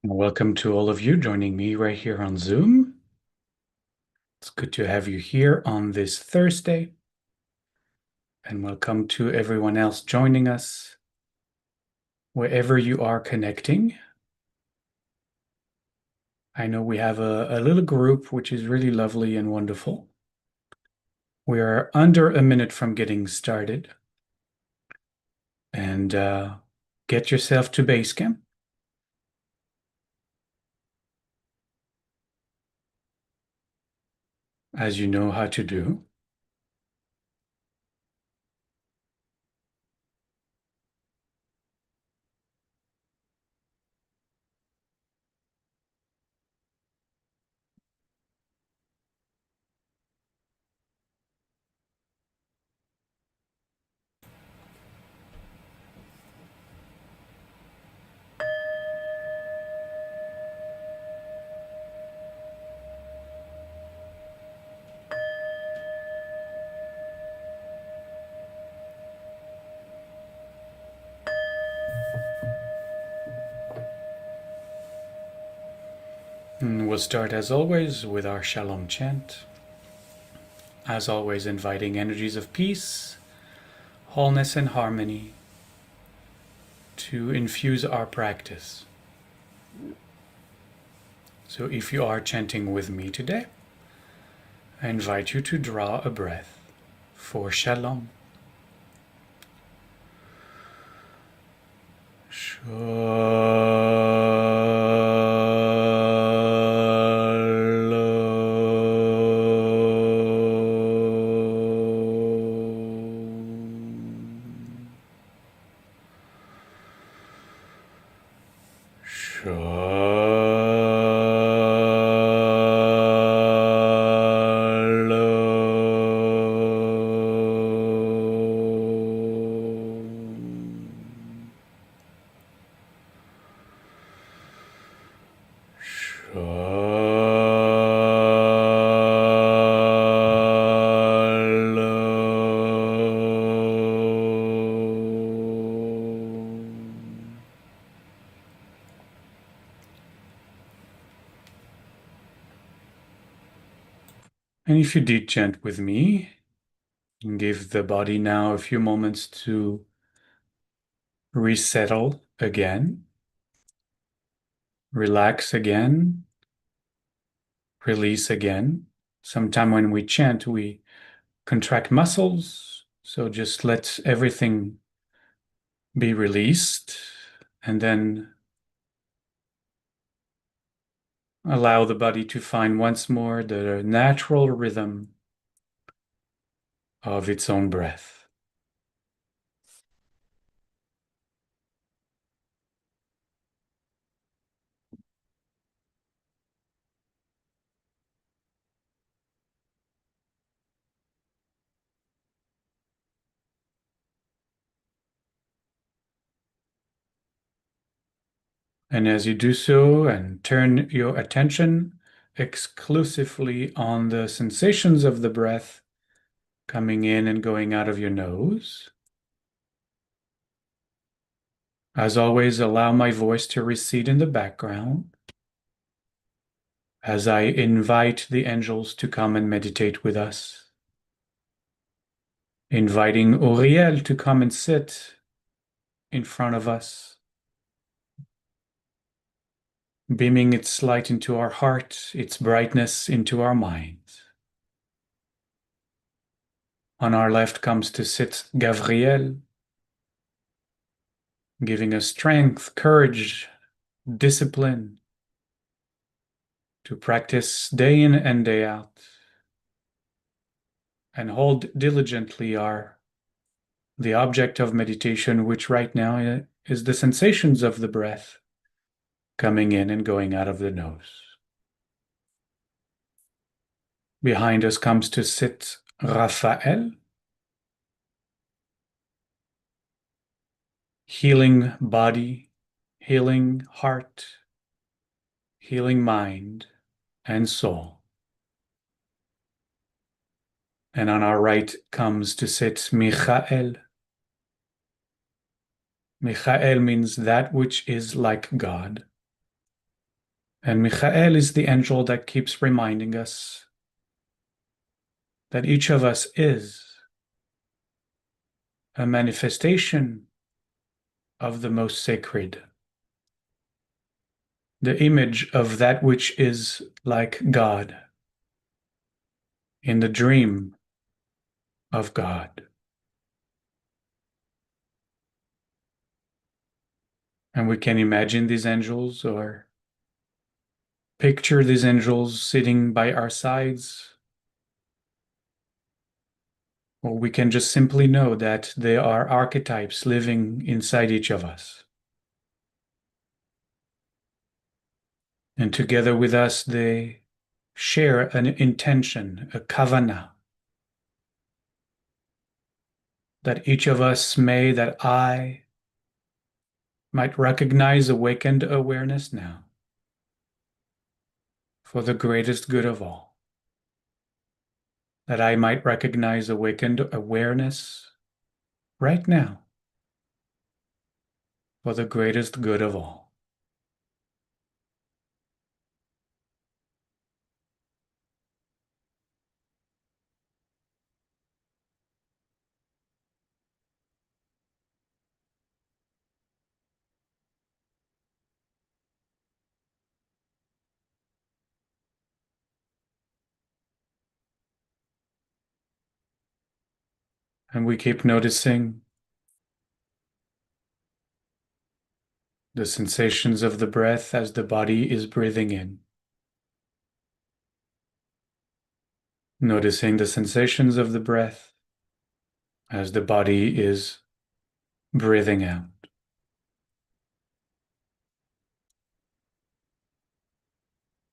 Welcome to all of you joining me right here on Zoom. It's good to have you here on this Thursday. And welcome to everyone else joining us, wherever you are connecting. I know we have a little group, which is really lovely and wonderful. We are under a minute from getting started. And get yourself to Basecamp, as you know how to do. And we'll start, as always, with our Shalom chant. As always, inviting energies of peace, wholeness, and harmony to infuse our practice. So if you are chanting with me today, I invite you to draw a breath for Shalom. And if you did chant with me, give the body now a few moments to resettle again, relax again, release again. Sometime when we chant, we contract muscles, so just let everything be released and then allow the body to find once more the natural rhythm of its own breath. And as you do so and turn your attention exclusively on the sensations of the breath coming in and going out of your nose, as always, allow my voice to recede in the background as I invite the angels to come and meditate with us, inviting Uriel to come and sit in front of us, beaming its light into our heart, its brightness into our minds. On our left comes to sit Gavriel, giving us strength, courage, discipline to practice day in and day out and hold diligently the object of meditation, which right now is the sensations of the breath coming in and going out of the nose. Behind us comes to sit Raphael, healing body, healing heart, healing mind and soul. And on our right comes to sit Michael. Michael means that which is like God. And Michael is the angel that keeps reminding us that each of us is a manifestation of the most sacred, the image of that which is like God, in the dream of God. And we can imagine these angels or picture these angels sitting by our sides, or we can just simply know that they are archetypes living inside each of us. And together with us, they share an intention, a kavanah, that each of us may, that I might recognize awakened awareness now for the greatest good of all. That I might recognize awakened awareness right now for the greatest good of all. And we keep noticing the sensations of the breath as the body is breathing in. Noticing the sensations of the breath as the body is breathing out.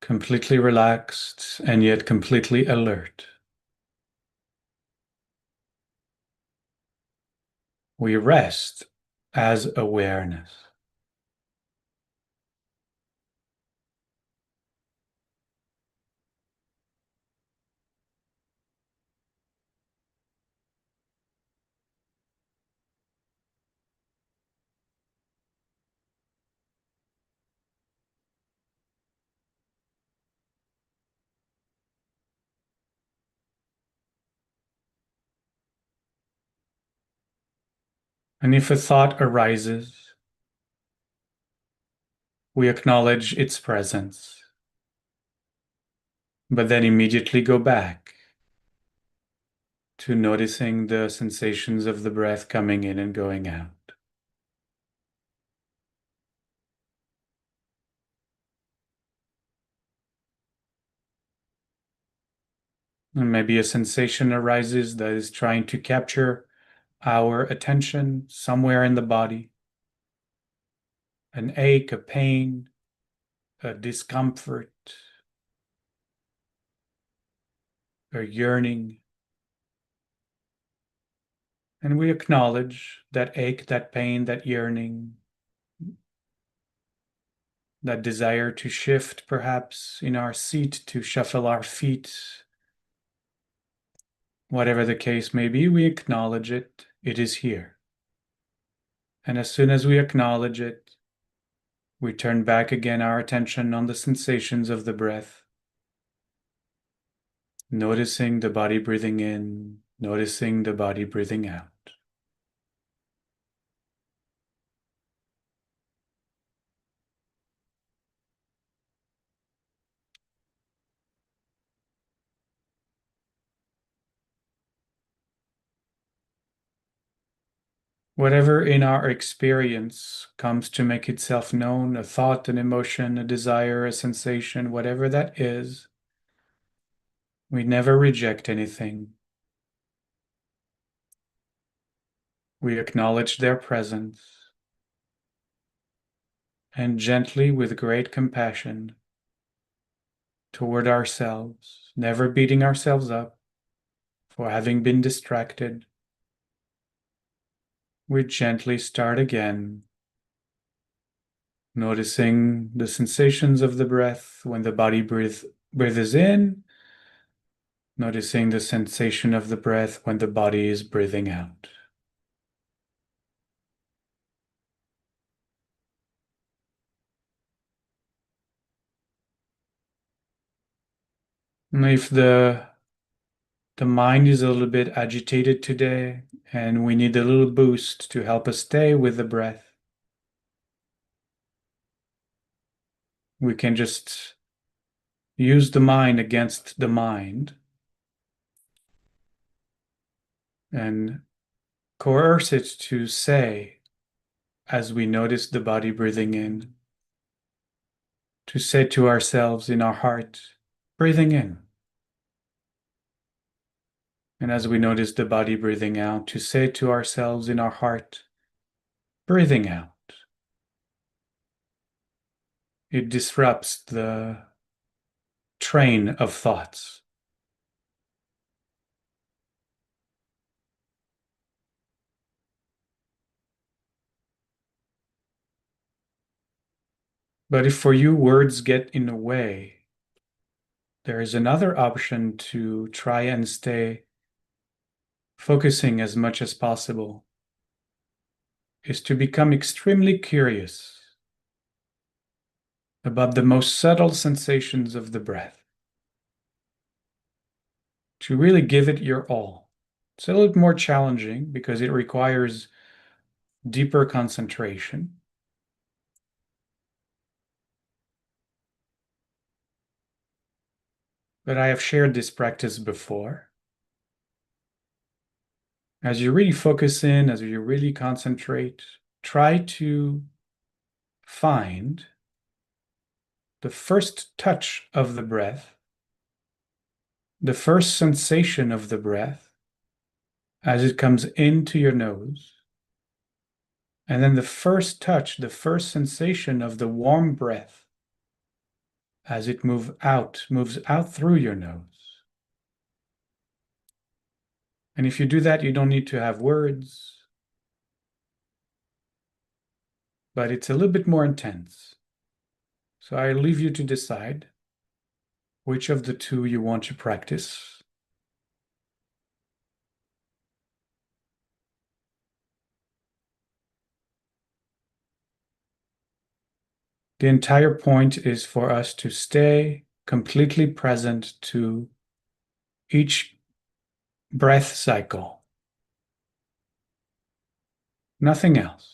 Completely relaxed and yet completely alert. We rest as awareness. And if a thought arises, we acknowledge its presence, but then immediately go back to noticing the sensations of the breath coming in and going out. And maybe a sensation arises that is trying to capture our attention somewhere in the body. An ache, a pain, a discomfort, a yearning. And we acknowledge that ache, that pain, that yearning, that desire to shift perhaps in our seat, to shuffle our feet. Whatever the case may be, we acknowledge it. It is here. And as soon as we acknowledge it, we turn back again our attention on the sensations of the breath, noticing the body breathing in, noticing the body breathing out. Whatever in our experience comes to make itself known, a thought, an emotion, a desire, a sensation, whatever that is, we never reject anything. We acknowledge their presence and gently, with great compassion toward ourselves, never beating ourselves up for having been distracted, we gently start again, noticing the sensations of the breath when the body breathes in, noticing the sensation of the breath when the body is breathing out. And if the mind is a little bit agitated today and we need a little boost to help us stay with the breath, we can just use the mind against the mind and coerce it to say, as we notice the body breathing in, to say to ourselves in our heart, breathing in. And as we notice the body breathing out, to say to ourselves in our heart, breathing out. It disrupts the train of thoughts. But if for you words get in the way, there is another option to try and stay focusing as much as possible, is to become extremely curious about the most subtle sensations of the breath, to really give it your all. It's a little bit more challenging because it requires deeper concentration. But I have shared this practice before. As you really focus in, as you really concentrate, try to find the first touch of the breath, the first sensation of the breath as it comes into your nose, and then the first touch, the first sensation of the warm breath as it moves out through your nose. And if you do that, you don't need to have words, but it's a little bit more intense. So I leave you to decide which of the two you want to practice. The entire point is for us to stay completely present to each breath cycle. Nothing else.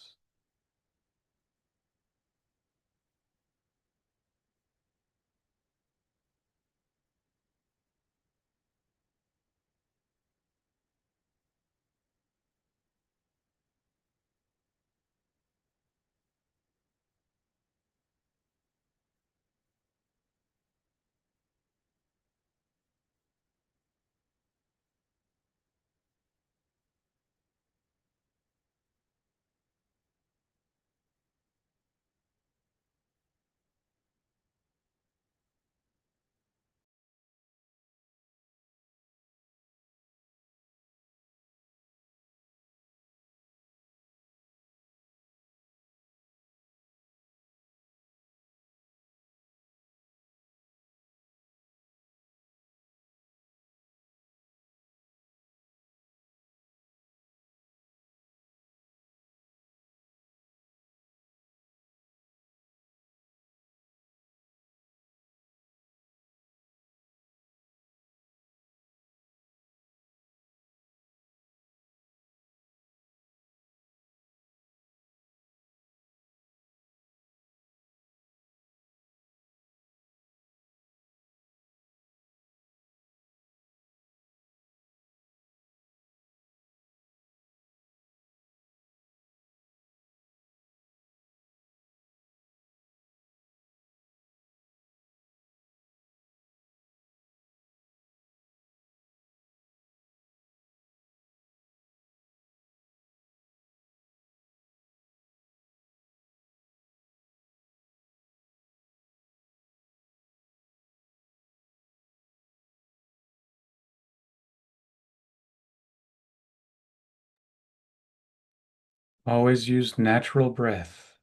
Always use natural breath.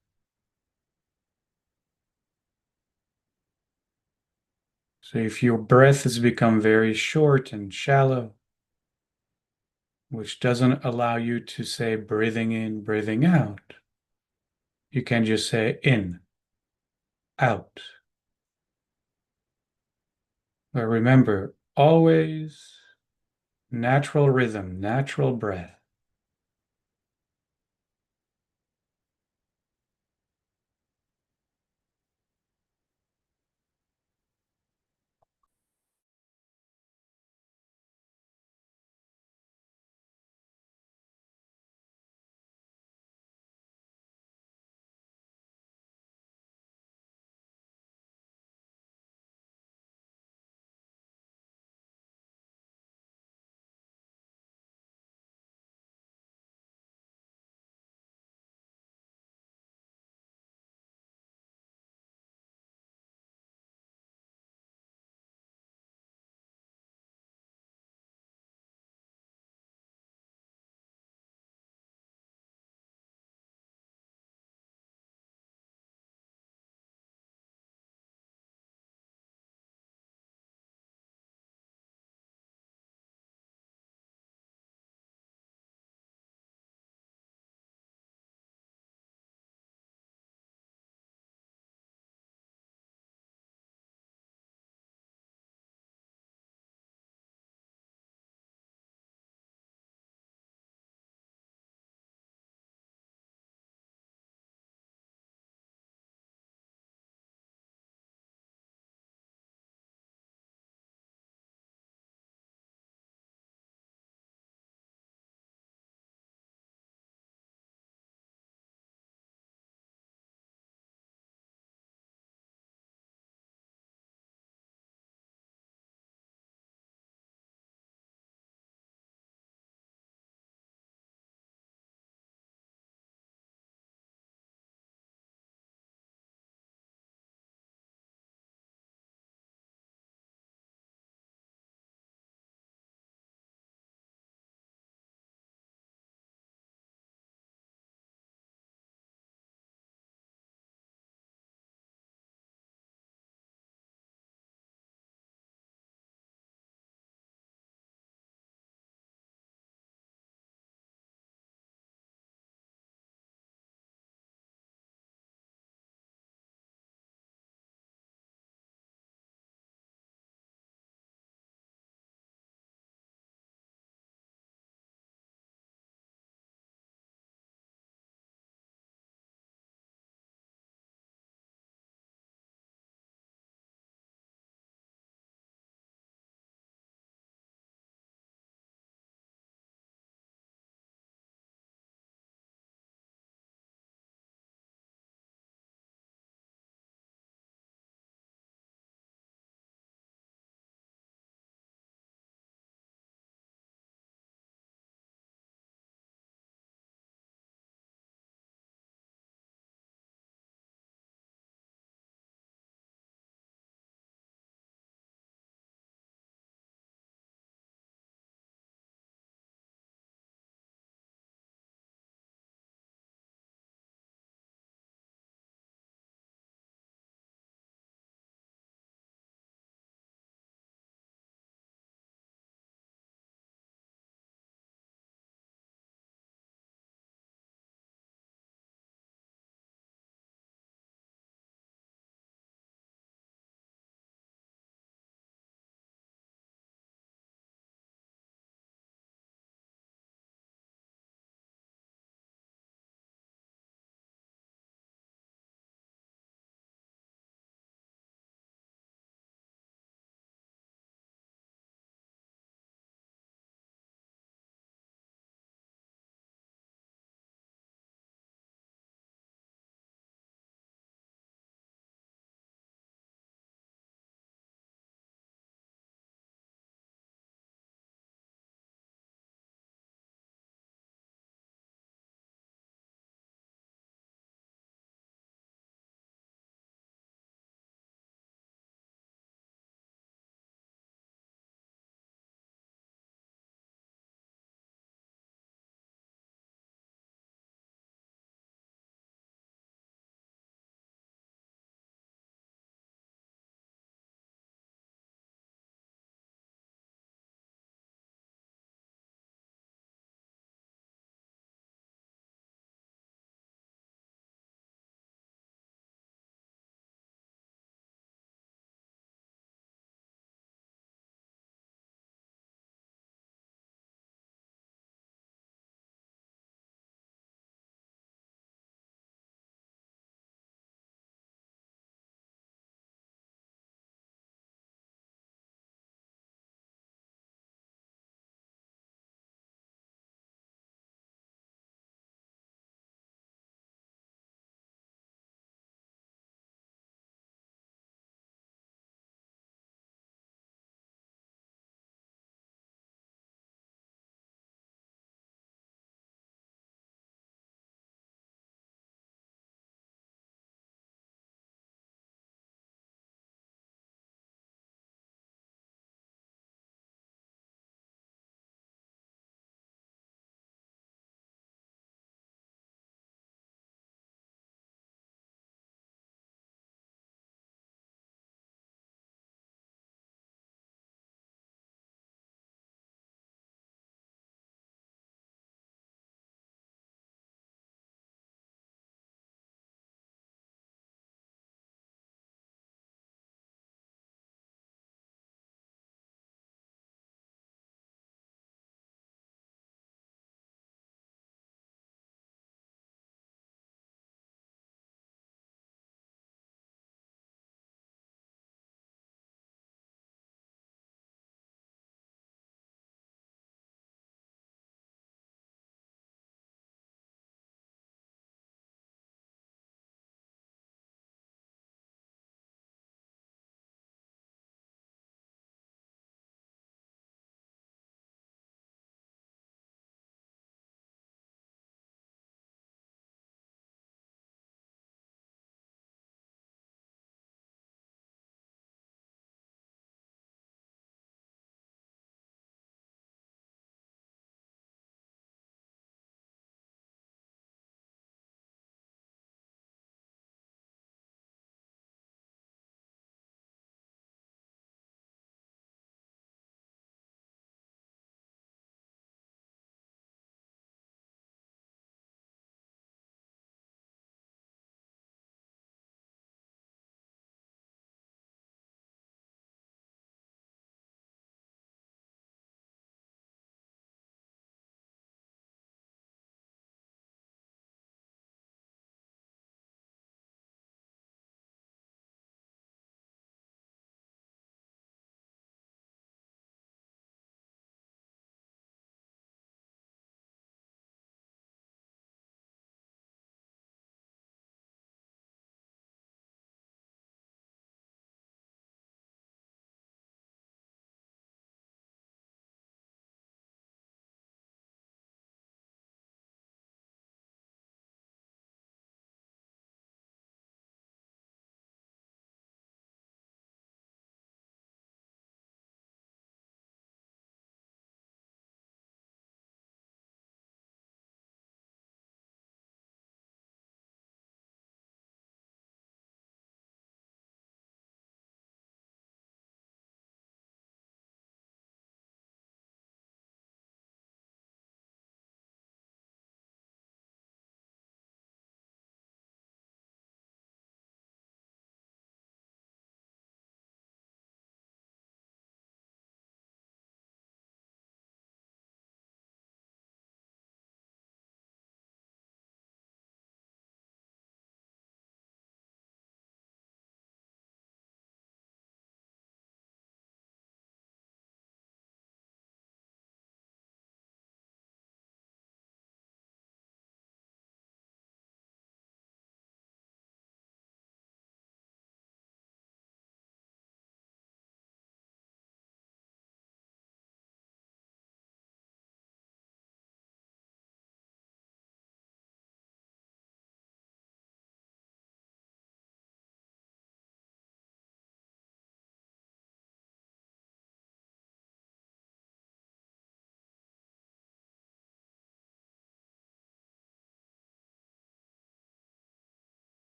So if your breath has become very short and shallow, which doesn't allow you to say breathing in, breathing out, you can just say in, out. But remember, always natural rhythm, natural breath.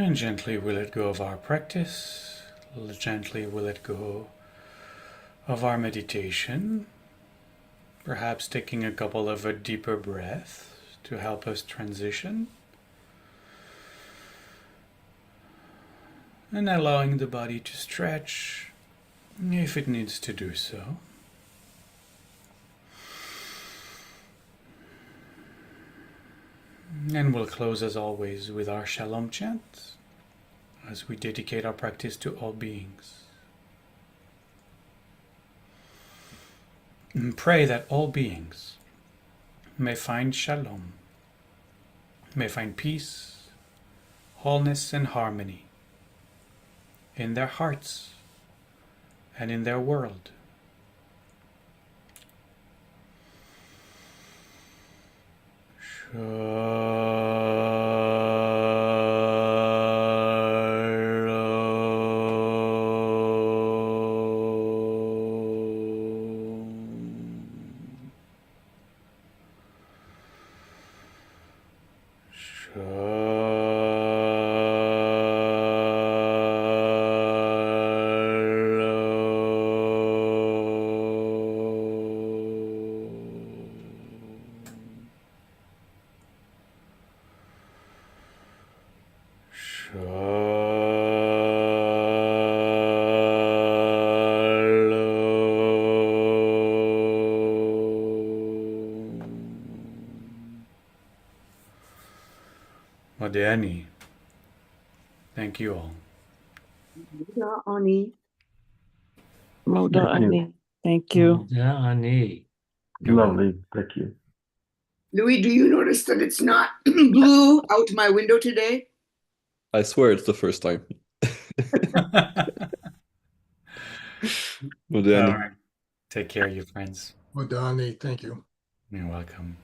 And gently we let go of our practice. Gently we let go of our meditation. Perhaps taking a couple of a deeper breaths to help us transition. And allowing the body to stretch if it needs to do so. And we'll close as always with our Shalom chant as we dedicate our practice to all beings. And pray that all beings may find Shalom, may find peace, wholeness, and harmony in their hearts and in their world. Modéani. Thank you all. Moda Ani. Moda Thank you. Ani. Thank you. Moda Ani. You're Thank you. Louis, do you notice that it's not blue out my window today? I swear it's the first time. All Modern. right. Take care, you friends. Madani, thank you. You're welcome.